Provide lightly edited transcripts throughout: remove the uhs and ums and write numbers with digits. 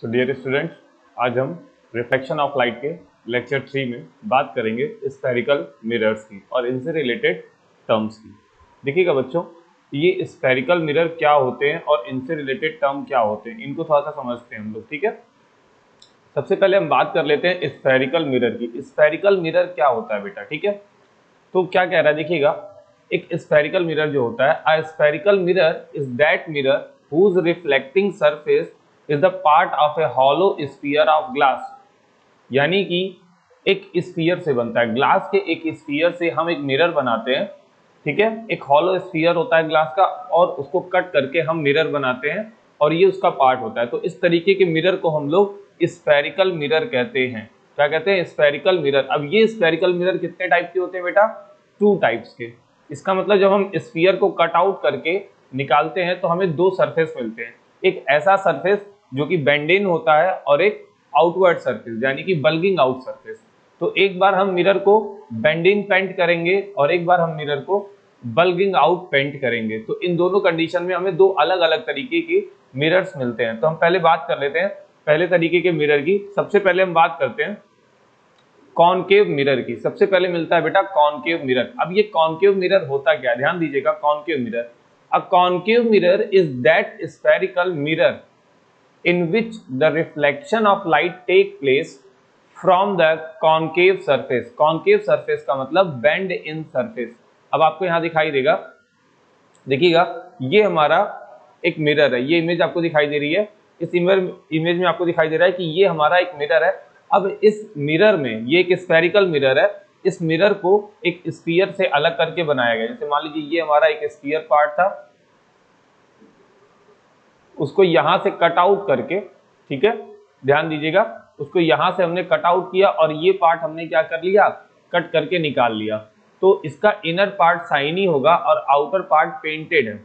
So dear students, आज हम reflection of light के लेक्चर 3 में बात करेंगे स्फेरिकल मिरर्स की और इनसे रिलेटेड टर्म्स की। देखिएगा बच्चों, ये स्फेरिकल मिरर क्या होते हैं और इनसे रिलेटेड टर्म क्या होते हैं, इनको थोड़ा सा समझते हैं हम लोग। ठीक है, सबसे पहले हम बात कर लेते हैं स्फेरिकल मिरर की। स्फेरिकल मिरर क्या होता है बेटा? ठीक है, तो क्या कह रहा है देखिएगा, एक स्फेरिकल मिरर जो होता है, a spherical mirror is that mirror whose reflecting surface is the part of a hollow sphere of glass। यानी कि एक स्फीयर से बनता है, ग्लास के एक स्फीयर से हम एक मिरर बनाते हैं। ठीक है, एक हॉलो स्फीयर होता है ग्लास का और उसको कट करके हम मिरर बनाते हैं और ये उसका पार्ट होता है। तो इस तरीके के मिरर को हम लोग स्फेरिकल मिरर कहते हैं। क्या कहते हैं? Spherical mirror. अब ये स्फेरिकल मिरर कितने टाइप के होते हैं बेटा? 2 टाइप्स के। इसका मतलब जब हम स्फीयर को कट आउट करके निकालते हैं तो हमें 2 सरफेस मिलते हैं। एक ऐसा सरफेस जो कि बेंड इन होता है और एक आउटवर्ड सरफेस यानी कि बल्गिंग आउट सरफेस। तो एक बार हम मिरर को बेंड इन पेंट करेंगे और एक बार हम मिरर को बल्गिंग आउट पेंट करेंगे। तो इन दोनों कंडीशन में हमें 2 अलग अलग तरीके के मिरर्स मिलते हैं। तो हम पहले बात कर लेते हैं पहले तरीके के मिरर की। सबसे पहले हम बात करते हैं कॉनकेव मिरर की। सबसे पहले मिलता है बेटा कॉनकेव मिरर। अब ये कॉनकेव मिरर होता क्या? ध्यान दीजिएगा, concave mirror, a concave mirror is that spherical mirror in which the reflection of light take place from the concave surface। concave surface का मतलब bend in surface। अब आपको यहां दिखाई देगा, देखिएगा, ये हमारा एक मिरर है। ये इमेज आपको दिखाई दे रही है। इस इमेज में आपको दिखाई दे रहा है कि ये हमारा एक मिरर है। अब इस मिरर में, ये एक स्फेरिकल मिरर है, इस मिरर को एक स्फीयर से अलग करके बनाया गया। जैसे मान लीजिए ये हमारा एक स्फीयर पार्ट था, उसको यहां से कट आउट करके, ठीक है, ध्यान दीजिएगा, उसको यहां से हमने कट आउट किया और ये पार्ट हमने क्या कर लिया? कट करके निकाल लिया। तो इसका इनर पार्ट शाइनी होगा और आउटर पार्ट पेंटेड है।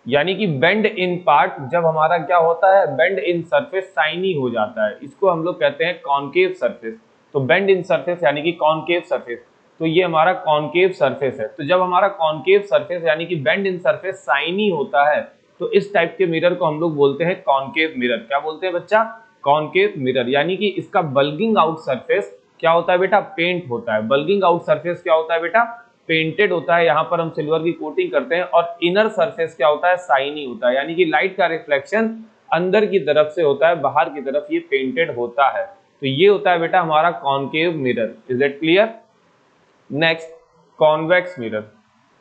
यानी कि बेंड इन पार्ट जब हमारा क्या होता है, बेंड इन सरफेस शाइनी हो जाता है, इसको हम लोग कहते हैं कॉनकेव सरफेस। तो बेंड इन सरफेस यानी कि कॉनकेव सरफेस। तो ये हमारा कॉनकेव सरफेस है। तो जब हमारा कॉनकेव सरफेस यानी कि बेंड इन सरफेस शाइनी होता है तो इस टाइप के मिरर को हम लोग बोलते हैं कॉनकेव मिरर। क्या बोलते हैं बच्चा? Concave mirror. यानी कि इसका बल्गिंग आउट सरफेस क्या होता है बेटा? पेंट होता है। बल्गिंग आउट सरफेस क्या होता है बेटा? पेंटेड होता है। यहाँ पर हम सिल्वर की कोटिंग करते हैं। और इनर सरफेस क्या होता है? शाइनी होता है। यानी कि लाइट का रिफ्लेक्शन अंदर की तरफ से होता है, बाहर की तरफ ये पेंटेड होता है। तो ये होता है बेटा हमारा concave mirror. Is it clear? Next, convex mirror.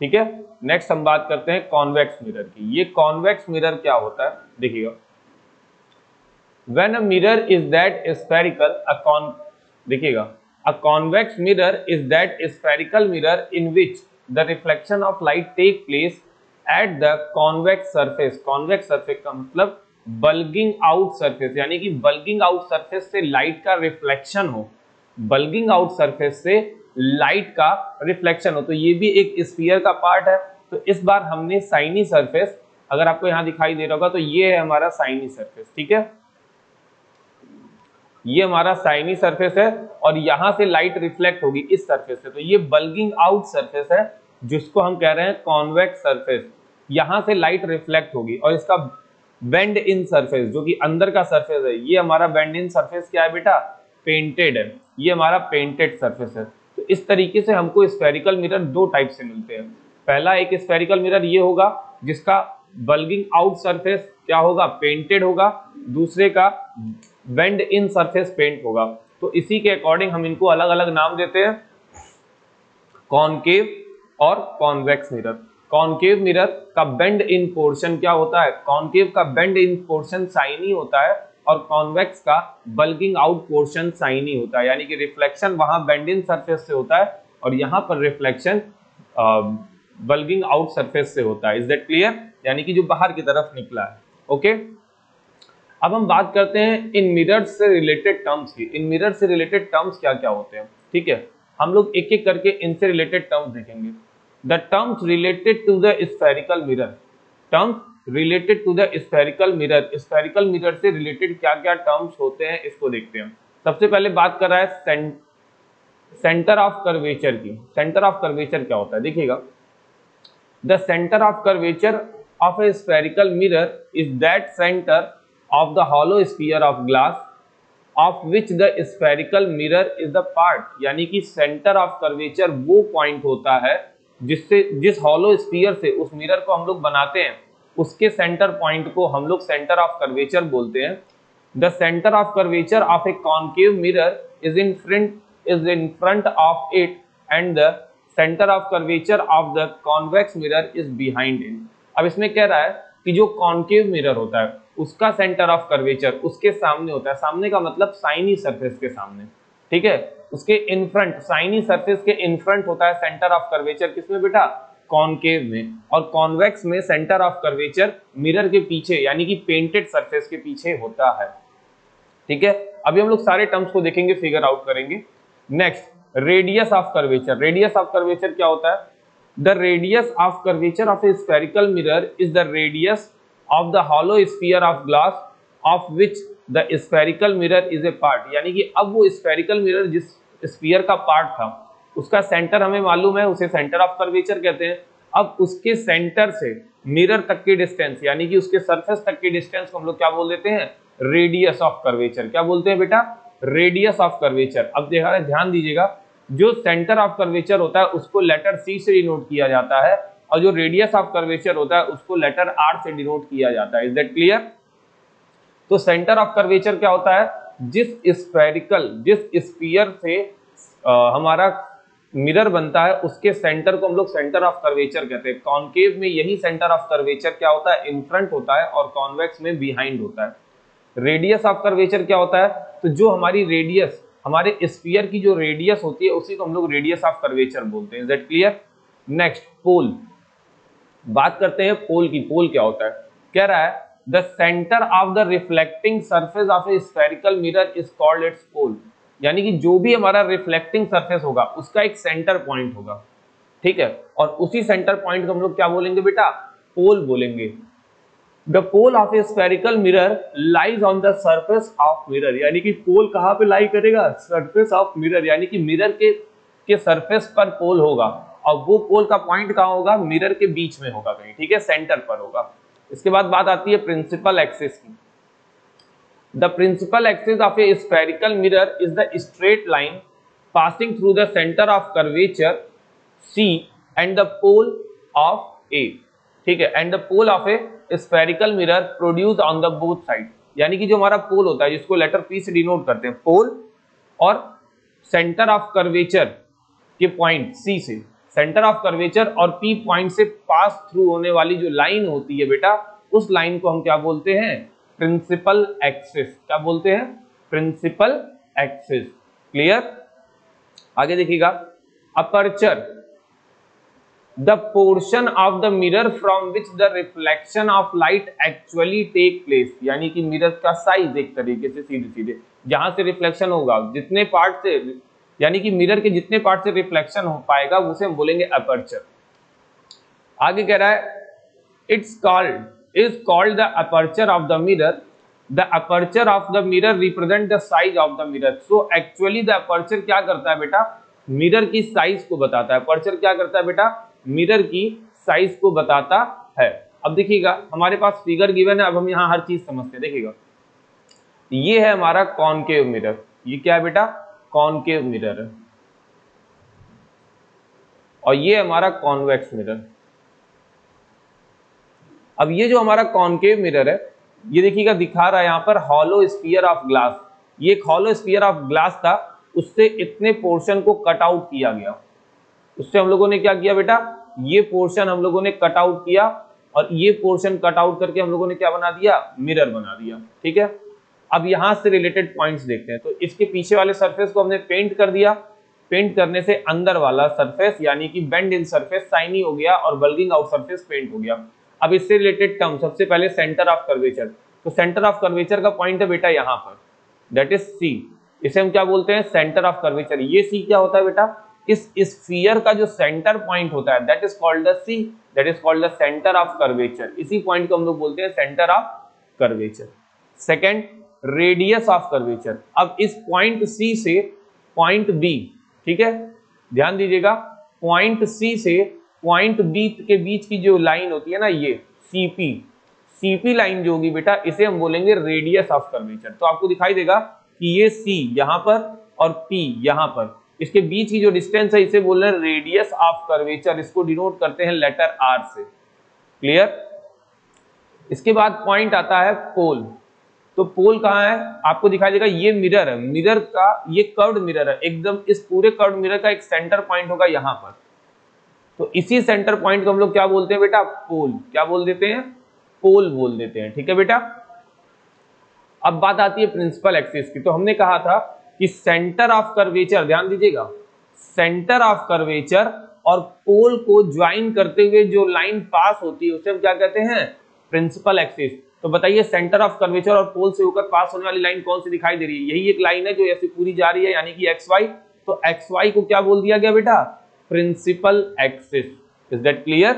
ठीक है, नेक्स्ट हम बात करते हैं कॉन्वेक्स मिरर की। ये कॉन्वेक्स मिरर क्या होता है देखिएगा, when a mirror is that spherical, देखिएगा, a convex mirror is that spherical mirror in which the reflection of light take place at the convex surface. Convex surface का मतलब bulging out surface, यानी कि bulging out surface से light का reflection हो, bulging out surface से light का reflection हो। तो ये भी एक स्फीयर का पार्ट है। तो इस बार हमने शाइनी सरफेस, अगर आपको यहां दिखाई दे रहा होगा तो ये है हमारा शाइनी सरफेस। ठीक है, ये हमारा शाइनी सरफेस है और यहां से लाइट रिफ्लेक्ट होगी इस सरफेस से। तो ये बल्गिंग आउट सरफेस है जिसको हम कह रहे हैं कॉन्वेक्स सरफेस। यहां से लाइट रिफ्लेक्ट होगी। और इसका बेंड इन सरफेस जो कि अंदर का सरफेस है, ये हमारा बेंड इन सरफेस क्या है बेटा? पेंटेड है। ये हमारा पेंटेड सरफेस है। तो इस तरीके से हमको स्फेरिकल मिरर 2 टाइप से मिलते हैं। पहला एक स्फेरिकल मिरर ये होगा जिसका बल्गिंग आउट सरफेस क्या होगा? पेंटेड होगा। दूसरे का बेंड इन सरफेस पेंट होगा। तो इसी के अकॉर्डिंग हम इनको अलग अलग नाम देते हैं, कॉनकेव और कॉन्वेक्स मिरर। कॉनकेव मिरर का बेंड इन पोर्शन क्या होता है? कॉनकेव का बेंड इन पोर्शन शाइनी होता है और कॉन्वेक्स का बल्गिंग आउट पोर्शन शाइनी होता है। यानी कि रिफ्लेक्शन वहां बेंड इन सरफेस से होता है और यहां पर रिफ्लेक्शन बल्गिंग आउट सरफेस से होता है। Is that clear? यानी कि जो बाहर की तरफ निकला है। ओके, अब हम बात करते हैं इन मिरर्स से रिलेटेड टर्म्स की। इन मिरर से रिलेटेड टर्म्स क्या क्या होते हैं? ठीक है, हम लोग एक एक करके इनसे रिलेटेड टर्म्स देखेंगे। The terms related to the spherical mirror. Terms related to the spherical mirror. Spherical mirror से रिलेटेड क्या क्या टर्म्स होते हैं इसको देखते हैं। सबसे पहले बात कर रहा है सेंटर ऑफ कर्वेचर की। सेंटर ऑफ कर्वेचर क्या होता है देखिएगा, the centre of curvature of a spherical mirror is that center of the hollow sphere of glass of which the spherical mirror is the part, यानी कि centre of curvature वो point होता है जिस हॉलो स्फीयर से उस mirror को हम लोग बनाते हैं, उसके सेंटर पॉइंट को हम लोग सेंटर ऑफ कर्वेचर बोलते हैं। The centre of curvature of a concave mirror is in front of it and the centre of curvature of the convex mirror is behind it. अब इसमें कह रहा है कि जो कॉन्केव मिरर होता है उसका सेंटर ऑफ कर्वेचर उसके सामने होता है, सामने का मतलब साइनी सरफेस के सामने, ठीक है, उसके इन फ्रंट, साइनी सरफेस के इन फ्रंट होता है सेंटर ऑफ कर्वेचर, किसमें बेटा, कॉन्केव में, और कॉन्वेक्स में सेंटर ऑफ कर्वेचर मिरर के पीछे यानी कि पेंटेड सरफेस के पीछे होता है, ठीक है। अभी हम लोग सारे टर्म्स को देखेंगे, फिगर आउट करेंगे। Next, radius of curvature. Radius of curvature क्या होता है? The radius of curvature of a spherical mirror is the radius of the hollow sphere of glass of which the spherical mirror is a part, यानी कि अब वो spherical mirror जिस sphere का part था उसका सेंटर हमें मालूम है, उसे सेंटर ऑफ कर्वेचर कहते हैं। अब उसके सेंटर से मिरर तक की डिस्टेंस यानी कि उसके सरफेस तक की डिस्टेंस को हम लोग क्या बोल देते हैं? Radius of curvature. क्या बोलते हैं बेटा? Radius of curvature. अब ध्यान दीजिएगा, जो सेंटर ऑफ कर्वेचर होता है उसको लेटर सी से डिनोट किया जाता है और जो रेडियस ऑफ कर्वेचर होता है उसको लेटर आर से डिनोट किया जाता है। Is that clear? तो सेंटर ऑफ कर्वेचर क्या होता है? जिस स्फीयर से हमारा मिरर बनता है उसके सेंटर को हम लोग सेंटर ऑफ कर्वेचर कहते हैं। कॉन्केव में यही सेंटर ऑफ कर्वेचर क्या होता है? इन फ्रंट होता है और कॉन्वेक्स में बिहाइंड होता है। रेडियस ऑफ कर्वेचर क्या होता है? तो जो हमारी रेडियस, हमारे स्फीयर की जो रेडियस होती है उसी को हम लोग रेडियस ऑफ कर्वेचर बोलते हैं। Is that clear? नेक्स्ट, पोल। बात करते हैं पोल की। पोल क्या होता है? कह रहा है the centre of the reflecting surface of a spherical mirror is called its pole, यानी कि जो भी हमारा रिफ्लेक्टिंग सरफेस होगा उसका एक सेंटर पॉइंट होगा, ठीक है, और उसी सेंटर पॉइंट को हम लोग क्या बोलेंगे बेटा? पोल बोलेंगे। The pole of a spherical mirror lies on the surface of mirror, यानी कि पोल कहां पे लाई करेगा? सरफेस ऑफ मिरर, यानी कि मिरर के सरफेस पर पोल होगा और वो पोल का पॉइंट कहां होगा? मिरर के बीच में होगा कहीं, ठीक है, सेंटर पर होगा। इसके बाद बात आती है प्रिंसिपल एक्सिस की। The principal axis of a spherical mirror is the straight line passing through the centre of curvature C and the pole of a, ठीक है, and the pole of a spherical mirror produce on the both side, यानी कि जो हमारा पोल होता है जिसको letter P से डिनोट करते हैं, पोल और सेंटर ऑफ कर्वेचर के पॉइंट सी से, सेंटर ऑफ कर्वेचर और पी पॉइंट से पास थ्रू होने वाली जो लाइन होती है बेटा, उस लाइन को हम क्या बोलते हैं? Principal axis. क्या बोलते हैं? Principal axis. क्लियर? आगे देखिएगा, aperture, the portion of the mirror from which the reflection of light actually take place, यानी कि मिरर का साइज एक तरीके से सीधे सीधे जहां से रिफ्लेक्शन होगा, जितने पार्ट से, यानी कि मिरर के जितने पार्ट से रिफ्लेक्शन हो पाएगा उसे हम बोलेंगे अपर्चर। आगे कह रहा है is called the aperture of the mirror. The aperture of the mirror represent the size of the mirror. So actually the aperture क्या करता है बेटा? मिरर की साइज को बताता है। अपर्चर क्या करता है बेटा? मिरर की साइज को बताता है। अब देखिएगा, हमारे पास फिगर गिवन है, अब हम यहाँ हर चीज समझते हैं। देखिएगा, ये है हमारा कॉनकेव मिरर। ये क्या है बेटा? कॉनकेव मिरर है। और ये हमारा कॉन्वेक्स मिरर। अब ये जो हमारा कॉनकेव मिरर है, ये देखिएगा दिखा रहा है यहाँ पर हॉलो स्फीयर ऑफ ग्लास। ये एक हॉलो स्फीयर ऑफ ग्लास था, उससे इतने पोर्शन को कट आउट किया गया। उससे हम लोगों ने क्या किया बेटा? ये पोर्शन हम लोगों ने कट आउट किया और ये पोर्शन कट आउट करके हम लोगों ने क्या बना दिया? मिरर बना दिया, ठीक है। अब यहां से रिलेटेड पॉइंट्स देखते हैं। तो इसके पीछे वाले सरफेस को हमने पेंट कर दिया। पेंट करने से अंदर वाला सरफेस यानी कि बेंड इन सरफेस शाइनी हो गया और बल्गिंग आउट सरफेस पेंट हो गया। अब इससे रिलेटेड टर्म, सबसे पहले सेंटर ऑफ कर्वेचर। तो सेंटर ऑफ कर्वेचर का पॉइंट है बेटा यहाँ पर, दैट इज सी। इसे हम क्या बोलते हैं? Centre of curvature. ये सी क्या होता है बेटा? इस स्फीयर का जो सेंटर पॉइंट होता है, that is called the C, that is called the centre of curvature. इसी पॉइंट को हम लोग बोलते हैं centre of curvature. Second, radius of curvature. अब इस पॉइंट सी से पॉइंट बी, ठीक है, ध्यान दीजिएगा, पॉइंट सी से पॉइंट बी के बीच की जो लाइन होती है ना, ये सीपी लाइन जो होगी बेटा इसे हम बोलेंगे रेडियस ऑफ कर्वेचर। तो आपको दिखाई देगा कि ये सी यहां पर और पी यहां पर, इसके बीच की जो डिस्टेंस है इसे बोल रहे हैं रेडियस ऑफ कर्वेचर, इसको डिनोट करते हैं लेटर आर से। क्लियर? इसके बाद पॉइंट आता है पोल। तो पोल कहां है? आपको दिखाई देगा ये मिरर है, मिरर का ये कर्व्ड मिरर है एकदम, इस पूरे कर्व्ड मिरर का एक सेंटर पॉइंट होगा यहां पर। तो इसी सेंटर पॉइंट को हम लोग क्या बोलते हैं बेटा? पोल। क्या बोल देते हैं? पोल बोल देते हैं। ठीक है बेटा। अब बात आती है प्रिंसिपल एक्सिस की। तो हमने कहा था कि सेंटर ऑफ कर्वेचर, ध्यान दीजिएगा, सेंटर ऑफ कर्वेचर और पोल को ज्वाइन करते हुए जो लाइन पास होती है उसे हम क्या कहते हैं? Principal axis. तो बताइए सेंटर ऑफ कर्वेचर और पोल से होकर पास होने वाली लाइन कौन सी दिखाई दे रही है? यही एक लाइन है जो ऐसी पूरी जा रही है, यानी कि एक्स वाई। तो एक्स वाई को क्या बोल दिया गया बेटा? Principal axis. Is that clear?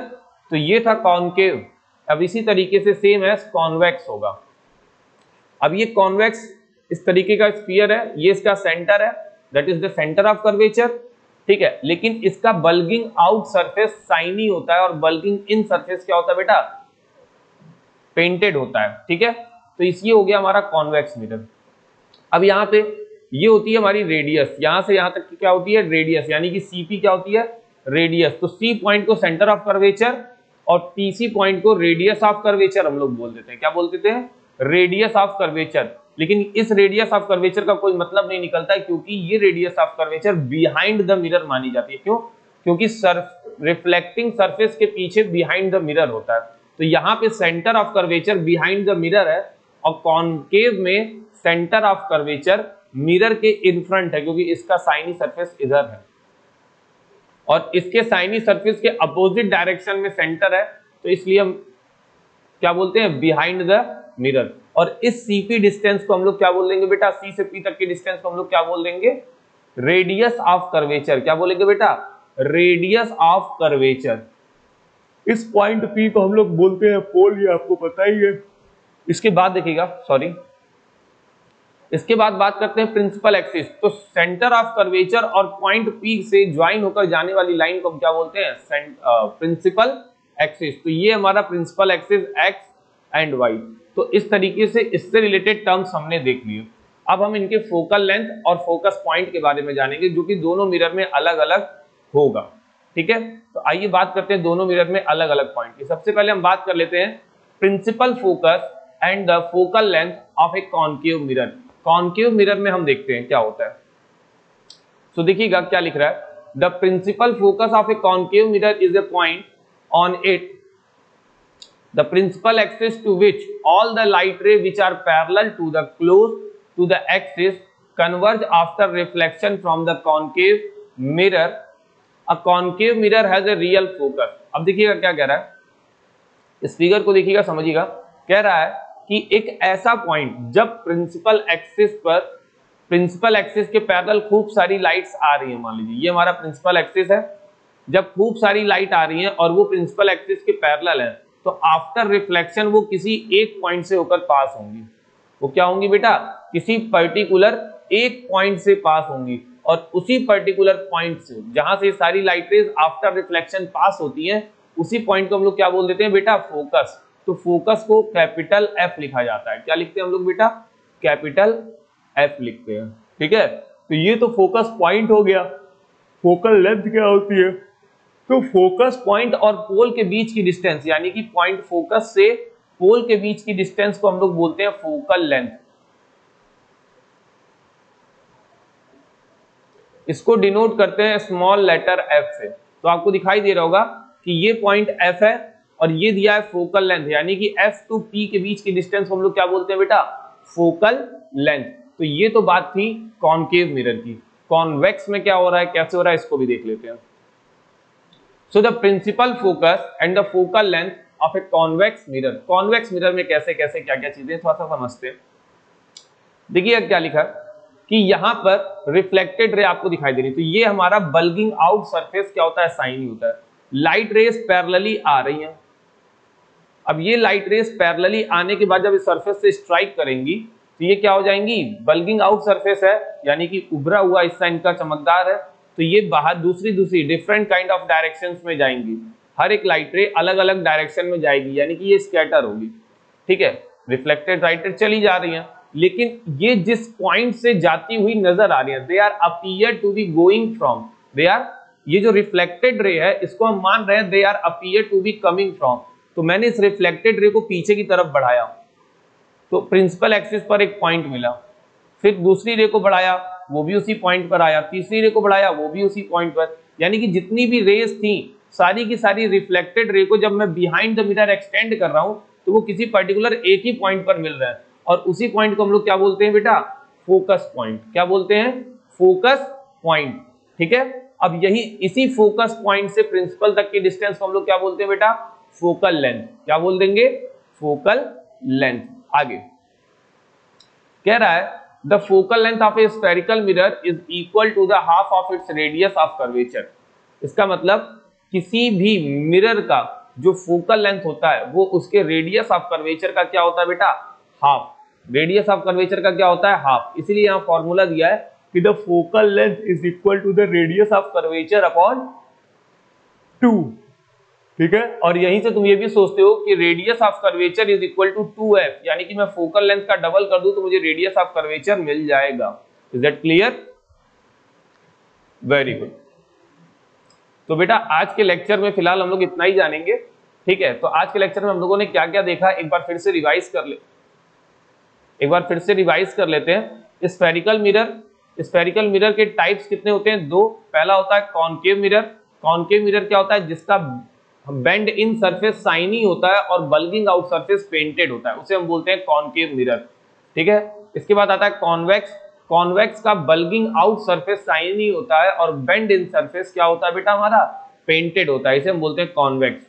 तो ये था कॉनकेव। अब इसी तरीके से सेम एज कॉन्वेक्स होगा। अब ये कॉन्वेक्स इस तरीके का स्फीयर है, ये इसका सेंटर है, that is the centre of curvature. ठीक है, लेकिन इसका बल्गिंग आउट सरफेस साइनी होता है और बल्गिंग इन सरफेस क्या होता है बेटा? पेंटेड होता है। ठीक है, तो इसलिए हो गया हमारा कॉन्वेक्स मिरर। अब यहाँ पे ये होती है हमारी रेडियस, यहां से यहां तक की क्या होती है? रेडियस, यानी कि सीपी क्या होती है? रेडियस। तो सी पॉइंट को सेंटर ऑफ कर्वेचर और पीसी पॉइंट को रेडियस ऑफ कर्वेचर हम लोग बोल देते हैं। क्या बोल देते हैं? Radius of curvature. लेकिन इस रेडियस ऑफ कर्वेचर का कोई मतलब नहीं निकलता है, क्योंकि ये radius of curvature behind the mirror मानी जाती है। क्यों? क्योंकि रिफ्लेक्टिंग सरफेस के पीछे बिहाइंड द मिरर होता है। तो यहाँ पे centre of curvature behind the mirror है और कॉनकेव में सेंटर ऑफ कर्वेचर मिरर के इन फ्रंट है, क्योंकि इसका साइनी सरफेस इधर है और इसके साइनी सरफेस के अपोजिट डायरेक्शन में सेंटर है, तो इसलिए हम क्या बोलते हैं? Behind the mirror. और इस सीपी डिस्टेंस को हम लोग क्या बोल देंगे बेटा? सी से पी तक के डिस्टेंस को हम लोग क्या बोल देंगे? Radius of curvature. क्या बोलेंगे बेटा? Radius of curvature. इस पॉइंट पी को हम लोग बोलते हैं पोल, ये आपको पता ही है। इसके बाद देखिएगा, सॉरी, इसके बाद बात करते हैं प्रिंसिपल एक्सिस। तो सेंटर ऑफ कर्वेचर और पॉइंट पी से ज्वाइन होकर जाने वाली लाइन को हम क्या बोलते हैं? Principal axis. तो ये हमारा principal axis X and Y. तो इस तरीके से इससे रिलेटेड टर्म्स हमने देख लिए। अब हम इनके फोकल लेंथ और फोकस पॉइंट के बारे में जानेंगे, जो कि दोनों मिरर में अलग अलग होगा। ठीक है, तो आइए बात करते हैं दोनों मिरर में अलग अलग पॉइंट की। सबसे पहले हम बात कर लेते हैं principal focus and the focal length of a concave mirror. Concave mirror में हम देखते हैं क्या होता है। तो देखिएगा क्या लिख रहा है, the principal focus of a concave mirror is a point on it the principal axis to which all the light ray which are parallel to the close to the axis converge after reflection from the concave mirror. A concave mirror has a real focus. अब देखिएगा क्या कह रहा है, इस figure को देखिएगा, समझिएगा। कह रहा है कि एक ऐसा पॉइंट जब प्रिंसिपल एक्सिस के पैरेलल खूब सारी लाइट्स आ रही है, मान लीजिए ये हमारा प्रिंसिपल एक्सिस है, जब खूब सारी लाइट आ रही है और वो प्रिंसिपल एक्सिस के पैरेलल है, तो आफ्टर रिफ्लेक्शन वो किसी एक पॉइंट से होकर पास होंगी। वो क्या होंगी बेटा? किसी पर्टिकुलर एक पॉइंट से पास होंगी, और उसी पर्टिकुलर पॉइंट से जहां से सारी लाइट रेज आफ्टर रिफ्लेक्शन पास होती हैं, उसी पॉइंट को हम लोग क्या बोल देते हैं बेटा? फोकस। तो फोकस को कैपिटल एफ लिखा जाता है। क्या लिखते हैं हम लोग बेटा? कैपिटल एफ लिखते हैं। ठीक है, तो ये तो फोकस पॉइंट हो गया। फोकल लेंथ क्या होती है? तो फोकस पॉइंट और पोल के बीच की डिस्टेंस, यानी कि पॉइंट फोकस से पोल के बीच की डिस्टेंस को हम लोग बोलते हैं फोकल लेंथ। इसको डिनोट करते हैं स्मॉल लेटर एफ से। तो आपको दिखाई दे रहा होगा कि ये पॉइंट एफ है और ये दिया है फोकल लेंथ, यानी कि एफ टू पी के बीच की डिस्टेंस को हम लोग क्या बोलते हैं बेटा? Focal length. तो ये तो बात थी कॉनकेव मिरर की। कॉन्वेक्स में क्या हो रहा है, कैसे हो रहा है, इसको भी देख लेते हैं। So the principal focus and the focal length of a convex mirror. Convex mirror में कैसे कैसे क्या क्या चीजें थोड़ा सा समझते हैं। देखिए क्या लिखा कि यहाँ पर रिफ्लेक्टेड रे आपको दिखाई दे रही है, तो ये हमारा बल्गिंग आउट सरफेस क्या होता है? साइनी होता है। लाइट रेस पैरेलली आ रही हैं। अब ये लाइट रेस पैरेलली आने के बाद जब इस सरफेस से स्ट्राइक करेंगी तो ये क्या हो जाएंगी? बल्गिंग आउट सरफेस है, यानी कि उभरा हुआ हिस्सा इनका चमकदार है, तो ये बाहर दूसरी डिफरेंट काइंड ऑफ डायरेक्शंस में जाएंगी। हर एक लाइट रे अलग अलग डायरेक्शन में जाएगी, यानी कि ये स्कैटर होगी। ठीक है, रिफ्लेक्टेड लाइट रे चली जा रही है, लेकिन ये जिस पॉइंट से जाती हुई नजर आ रही है, they are appear to be going from, they are, ये जो रिफ्लेक्टेड रे है इसको हम मान रहे हैं they are appear to be coming from, तो मैंने इस रिफ्लेक्टेड रे को पीछे की तरफ बढ़ाया, तो प्रिंसिपल एक्सिस पर एक पॉइंट मिला, फिर दूसरी रे को बढ़ाया वो भी उसी पॉइंट पर आया, तीसरी रे को बढ़ाया वो भी उसी पॉइंट पर, यानी कि जितनी भी रेज थी सारी की सारी रिफ्लेक्टेड रे को जब मैं बिहाइंड द मिरर एक्सटेंड कर रहा हूं तो वो किसी पर्टिकुलर एक ही पॉइंट पर मिल रहा है, और उसी पॉइंट को हम लोग क्या बोलते हैं बेटा, फोकस पॉइंट, क्या बोलते हैं, फोकस पॉइंट, ठीक है। अब यही इसी फोकस पॉइंट से प्रिंसिपल तक की डिस्टेंस को हम लोग क्या बोलते हैं बेटा, फोकल लेंथ, क्या बोल देंगे, फोकल लेंथ। आगे कह रहा है the focal length of a spherical mirror is equal to the half of its radius of curvature. इसका मतलब किसी भी मिरर का जो फोकल लेंथ होता है वो उसके रेडियस ऑफ कर्वेचर का क्या होता है बेटा, हाफ, रेडियस ऑफ कर्वेचर का क्या होता है, हाफ, इसीलिए यहां फॉर्मूला दिया है कि the focal length is equal to the radius of curvature upon 2, ठीक है। और यहीं से तुम ये भी सोचते हो कि radius of curvature is equal to 2f, यानी कि मैं फोकल लेंथ का डबल कर दूं तो मुझे रेडियस ऑफ कर्वेचर मिल जाएगा। Is that clear, very good. तो बेटा आज के लेक्चर में फिलहाल हम लोग इतना ही जानेंगे, ठीक है। तो आज के लेक्चर में हम लोगों ने क्या क्या देखा एक बार फिर से रिवाइज कर लेते हैं। स्फेरिकल मिरर के टाइप्स कितने होते हैं, दो। पहला होता है कॉनकेव मिरर। कॉनकेव मिरर क्या होता है, जिसका बेंड इन सरफेस शाइनी होता है और बल्गिंग आउट सरफेस पेंटेड होता है, उसे हम बोलते हैं कॉनकेव मिरर, ठीक है। इसके बाद आता है कॉन्वेक्स। कॉन्वेक्स का बल्गिंग आउट सरफेस शाइनी होता है और बेंड इन सरफेस क्या होता है बेटा, हमारा पेंटेड होता है, इसे हम बोलते हैं कॉन्वेक्स।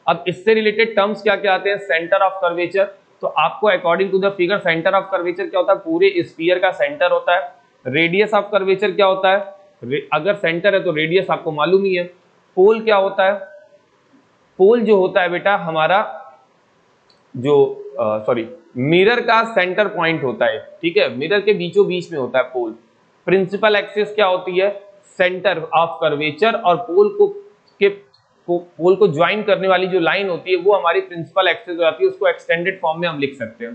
अब इससे रिलेटेड टर्म्स क्या क्या आते हैं, सेंटर ऑफ कर्वेचर। तो आपको according to the figure centre of curvature क्या होता है, पूरे स्फीयर का सेंटर होता है। रेडियस ऑफ कर्वेचर क्या होता है, अगर सेंटर है तो रेडियस आपको मालूम ही है। पोल क्या होता है, पोल जो होता है बेटा हमारा जो मिरर का सेंटर पॉइंट होता है, ठीक है, मिरर के बीचों बीच में होता है पोल। प्रिंसिपल एक्सिस क्या होती है, सेंटर ऑफ कर्वेचर, और पोल को ज्वाइन करने वाली जो लाइन होती है वो हमारी प्रिंसिपल एक्सिस हो जाती है, उसको एक्सटेंडेड फॉर्म में हम लिख सकते हैं,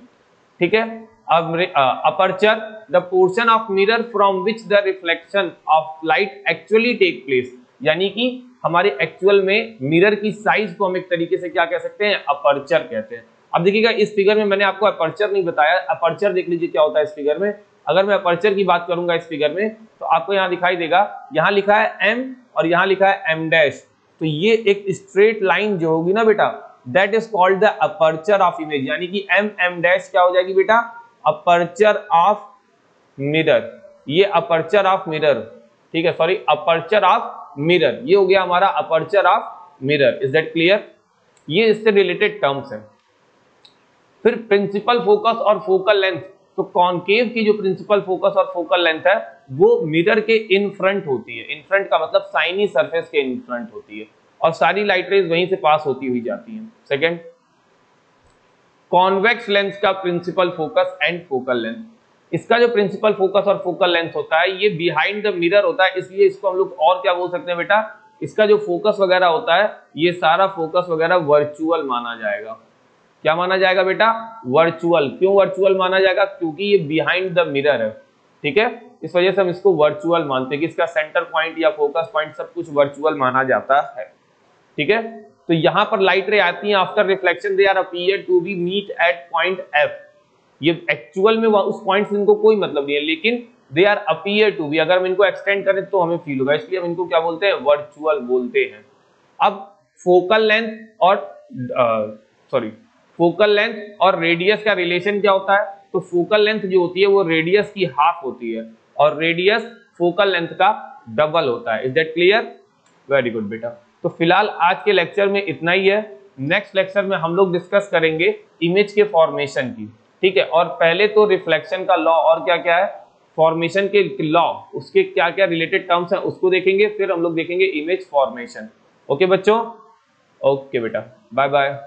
ठीक है। अब aperture, the portion of mirror from which the reflection of light actually take place, यानी कि हमारे एक्चुअल में मिरर की साइज को हम एक तरीके से क्या कह सकते हैं, अपर्चर कहते हैं। अब देखिएगा इस फिगर में मैंने आपको अपर्चर नहीं बताया, अपर्चर देख लीजिए क्या होता है इस फिगर में। अगर मैं अपर्चर की बात करूंगा इस फिगर में तो आपको यहाँ दिखाई देगा, यहाँ लिखा है m और यहाँ लिखा है m डैश, तो ये एक स्ट्रेट लाइन जो होगी ना बेटा, that is called the aperture of image, यानी कि m डैश क्या हो जाएगी बेटा, अपर्चर ऑफ मिरर, ये अपर्चर ऑफ मिरर, ठीक है, सॉरी अपर्चर ऑफ मिरर, ये हो गया हमारा aperture of mirror. Is that clear, ये इससे रिलेटेड टर्म्स हैं। फिर प्रिंसिपल फोकस और फोकल लेंथ, तो कॉनकेव की जो प्रिंसिपल फोकस और फोकल लेंथ है वो मिरर के इन फ्रंट होती है, इन फ्रंट का मतलब शाइनी सरफेस के इन फ्रंट होती है, और सारी लाइट रेज वहीं से पास होती हुई जाती हैं। सेकंड, कॉन्वेक्स लेंस का principal focus and focal length, इसका जो प्रिंसिपल फोकस और फोकल लेंथ होता है ये बिहाइंड द मिरर होता है, इसलिए इसको हम लोग और क्या बोल सकते हैं बेटा, इसका जो फोकस वगैरह होता है ये सारा फोकस वगैरह वर्चुअल माना जाएगा। क्या माना जाएगा बेटा, वर्चुअल। क्यों वर्चुअल माना जाएगा, क्योंकि ये बिहाइंड द मिरर है, ठीक है, इस वजह से हम इसको वर्चुअल मानते हैं कि इसका सेंटर पॉइंट या फोकस पॉइंट सब कुछ वर्चुअल माना जाता है, ठीक है। तो यहां पर लाइट रे आती है after reflection, they are appear to be meet at point F, ये एक्चुअल में उस पॉइंट से इनको कोई मतलब नहीं है, लेकिन they are appear to be, अगर हम इनको एक्सटेंड करें तो हमें फील होगा, इसलिए हम इनको क्या बोलते हैं, वर्चुअल बोलते हैं। अब फोकल लेंथ और फोकल लेंथ और रेडियस का रिलेशन क्या होता है, तो फोकल लेंथ जो होती है वो रेडियस की हाफ होती है और रेडियस फोकल लेंथ का डबल होता है। Is that clear, very good बेटा। तो फिलहाल आज के लेक्चर में इतना ही है, नेक्स्ट लेक्चर में हम लोग डिस्कस करेंगे इमेज के फॉर्मेशन की, ठीक है, और पहले तो रिफ्लेक्शन का लॉ और क्या क्या है, फॉर्मेशन के लॉ, उसके क्या क्या रिलेटेड टर्म्स हैं उसको देखेंगे, फिर हम लोग देखेंगे इमेज फॉर्मेशन। ओके बच्चों, ओके बेटा, बाय बाय।